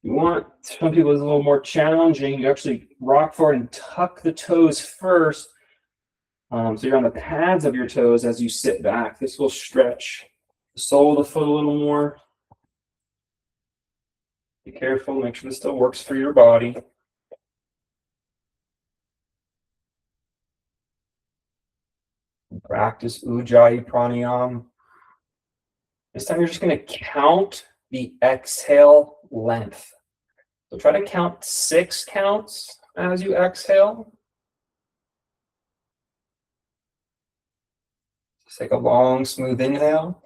You want, some people it's a little more challenging. You actually rock forward and tuck the toes first. So you're on the pads of your toes as you sit back. This will stretch the sole of the foot a little more. Be careful, make sure this still works for your body. Practice Ujjayi Pranayama. This time you're just going to count the exhale length. So try to count 6 counts as you exhale. Just take a long, smooth inhale.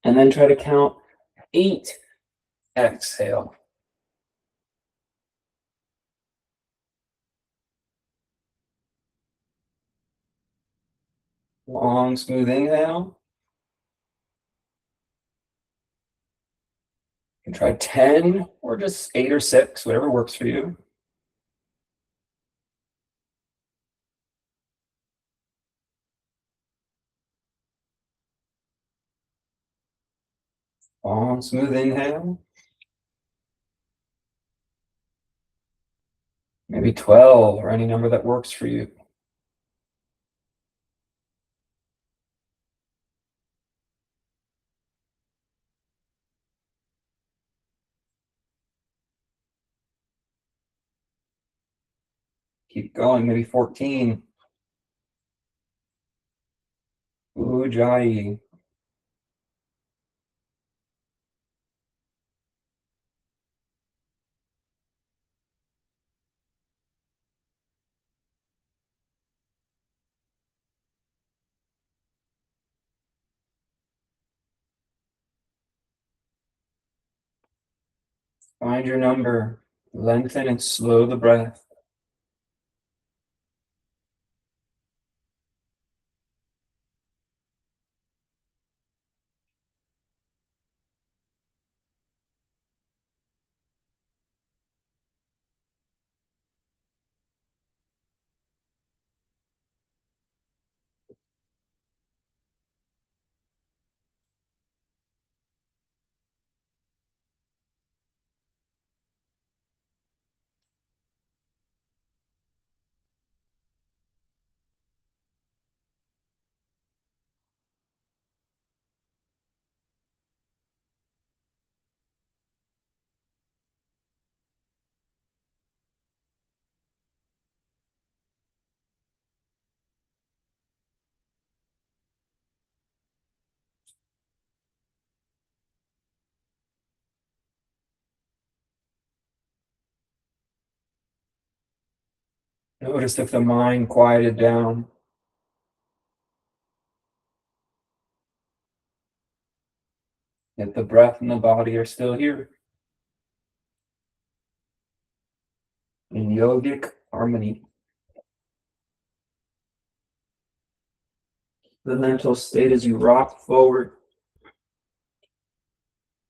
And then try to count 8 exhale. Long, smooth inhale. You can try 10 or just 8 or 6, whatever works for you. Long, smooth inhale. Maybe 12 or any number that works for you. Keep going, maybe 14. Ujjayi. Find your number. Lengthen and slow the breath. Notice if the mind quieted down. If the breath and the body are still here. In yogic harmony. The mental state as you rock forward.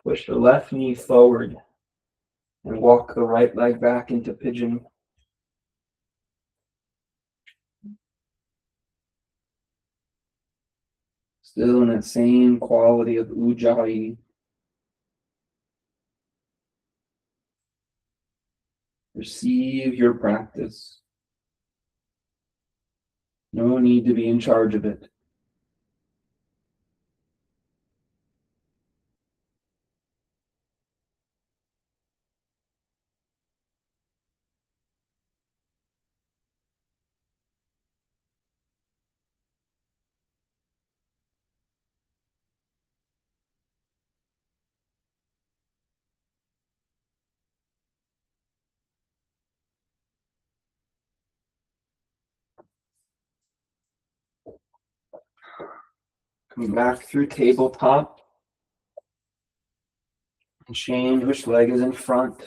Push the left knee forward and walk the right leg back into pigeon. Still in that same quality of Ujjayi. Receive your practice. No need to be in charge of it. Come back through tabletop. And change which leg is in front.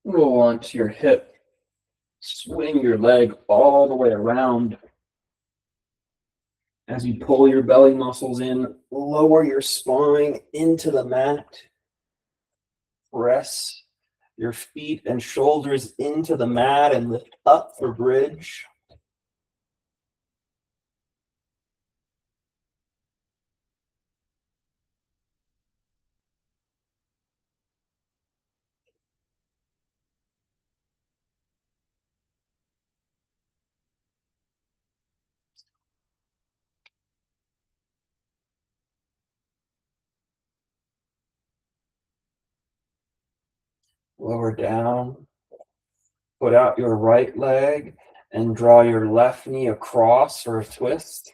Roll onto your hip. Swing your leg all the way around. As you pull your belly muscles in, lower your spine into the mat. Press your feet and shoulders into the mat and lift up for bridge. Lower down. Put out your right leg and draw your left knee across for a twist.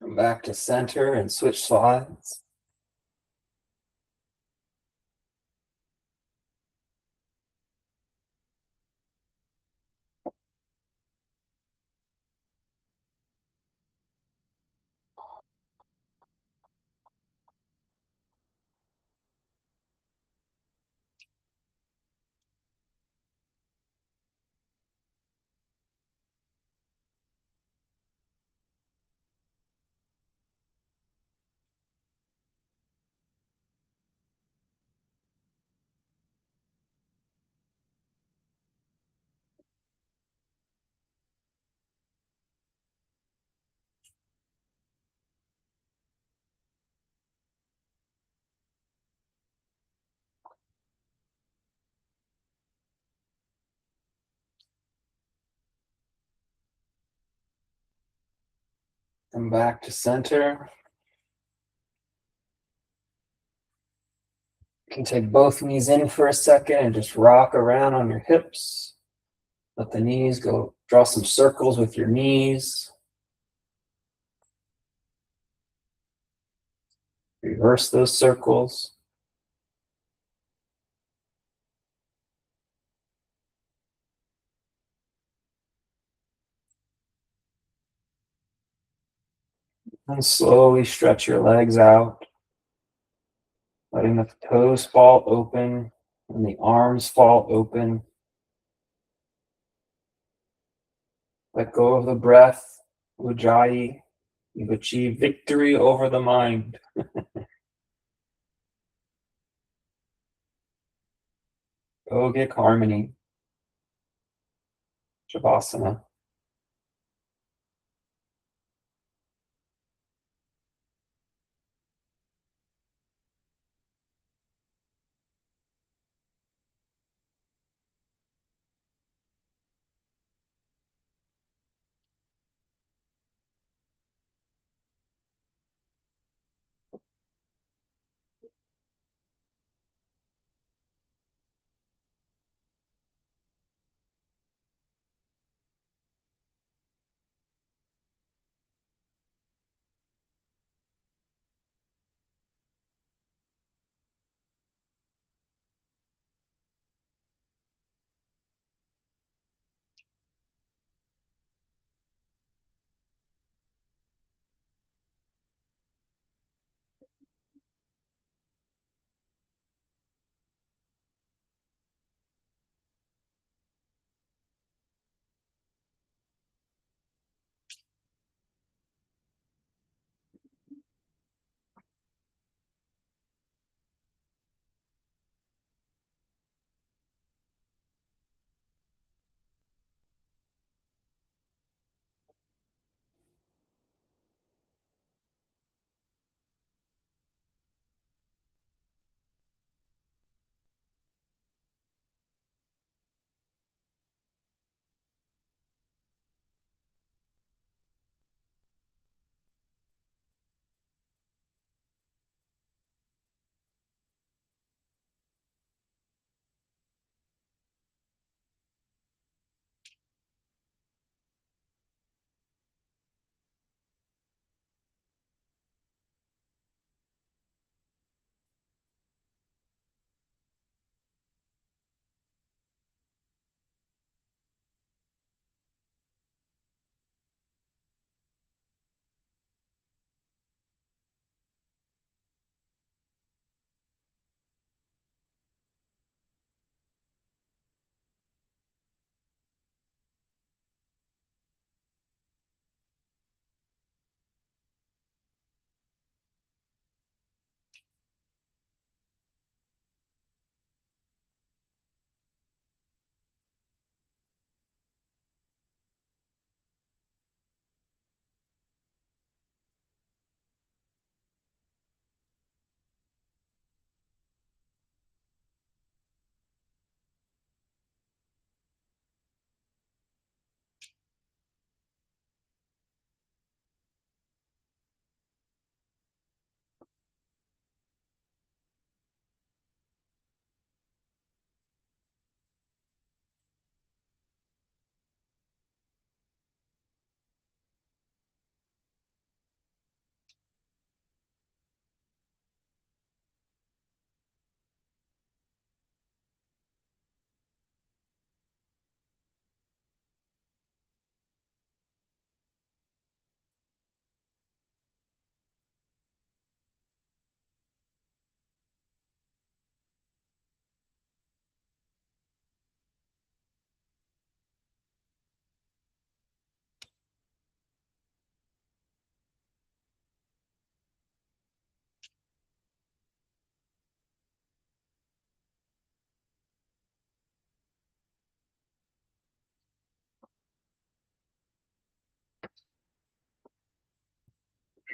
Come back to center and switch sides. Come back to center. You can take both knees in for a second and just rock around on your hips. Let the knees go, draw some circles with your knees. Reverse those circles. And slowly stretch your legs out, letting the toes fall open and the arms fall open. Let go of the breath. Ujjayi, you've achieved victory over the mind. Yogic harmony. Shavasana.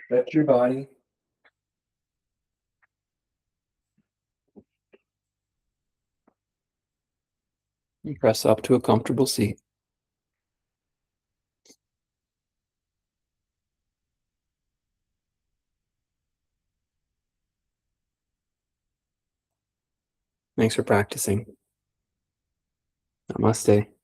Stretch your body. And press up to a comfortable seat. Thanks for practicing. Namaste.